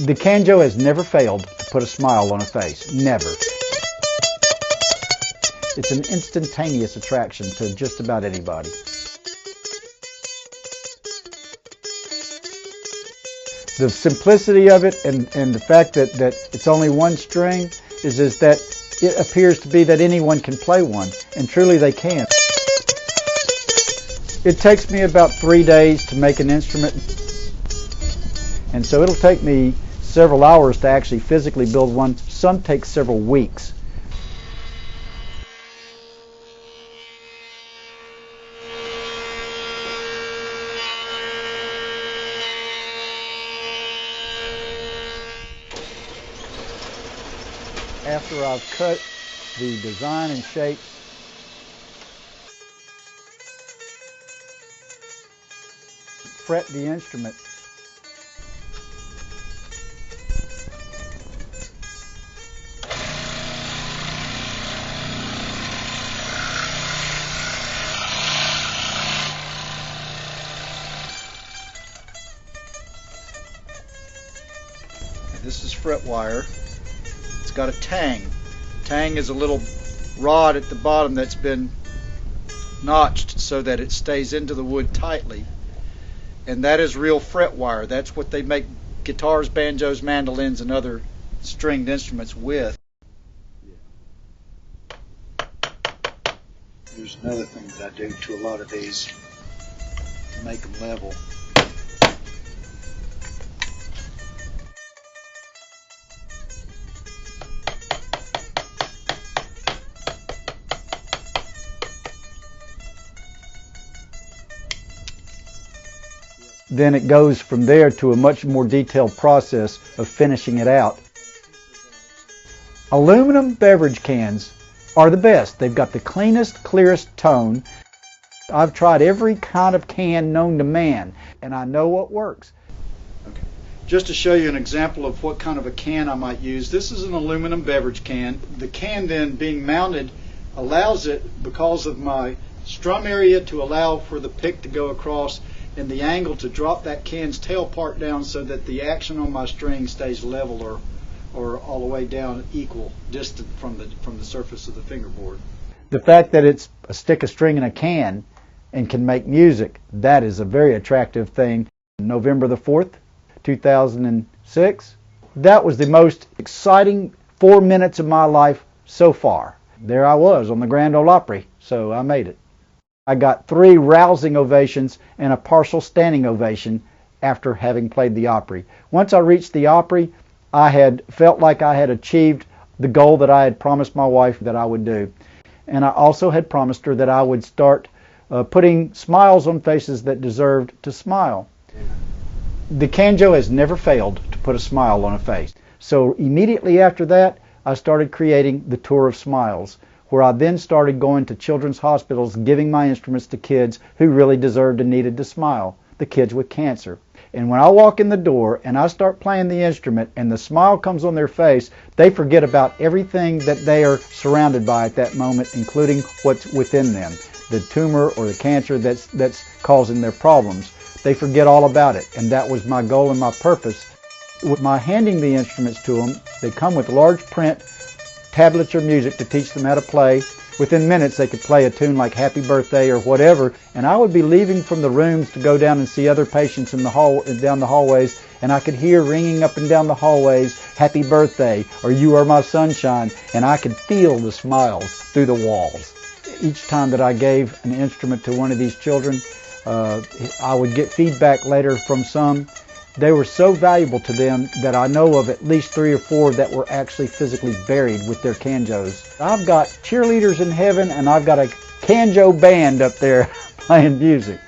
The CanJoe has never failed to put a smile on a face. Never. It's an instantaneous attraction to just about anybody. The simplicity of it and the fact that it's only one string is that it appears to be that anyone can play one, and truly they can. It takes me about 3 days to make an instrument, and so it'll take me several hours to actually physically build one. Some take several weeks. After I've cut the design and shape, fret the instrument. This is fret wire. It's got a tang. Tang is a little rod at the bottom that's been notched so that it stays into the wood tightly. And that is real fret wire. That's what they make guitars, banjos, mandolins, and other stringed instruments with. There's another thing that I do to a lot of these to make them level. Then it goes from there to a much more detailed process of finishing it out. Aluminum beverage cans are the best. They've got the cleanest, clearest tone. I've tried every kind of can known to man, and I know what works. Okay. Just to show you an example of what kind of a can I might use, this is an aluminum beverage can. The can then being mounted allows it, because of my strum area, to allow for the pick to go across and the angle to drop that can's tail part down so that the action on my string stays level or all the way down equal distant from the surface of the fingerboard. The fact that it's a stick of string in a can and can make music, that is a very attractive thing. November the 4th, 2006, that was the most exciting 4 minutes of my life so far. There I was on the Grand Ol Opry, so I made it. I got 3 rousing ovations and a partial standing ovation after having played the Opry. Once I reached the Opry, I had felt like I had achieved the goal that I had promised my wife that I would do. And I also had promised her that I would start putting smiles on faces that deserved to smile. The CanJoe has never failed to put a smile on a face. So immediately after that, I started creating the Tour of Smiles, where I then started going to children's hospitals giving my instruments to kids who really deserved and needed to smile, the kids with cancer. And when I walk in the door and I start playing the instrument and the smile comes on their face, they forget about everything that they are surrounded by at that moment, including what's within them, the tumor or the cancer that's causing their problems. They forget all about it, and that was my goal and my purpose. With my handing the instruments to them, they come with large print tablature music to teach them how to play. Within minutes they could play a tune like Happy Birthday or whatever, and I would be leaving from the rooms to go down and see other patients in the down the hallways, and I could hear ringing up and down the hallways, Happy Birthday or You Are My Sunshine, and I could feel the smiles through the walls. Each time that I gave an instrument to one of these children, I would get feedback later from some. They were so valuable to them that I know of at least 3 or 4 that were actually physically buried with their CanJoes. I've got cheerleaders in heaven, and I've got a CanJoe band up there playing music.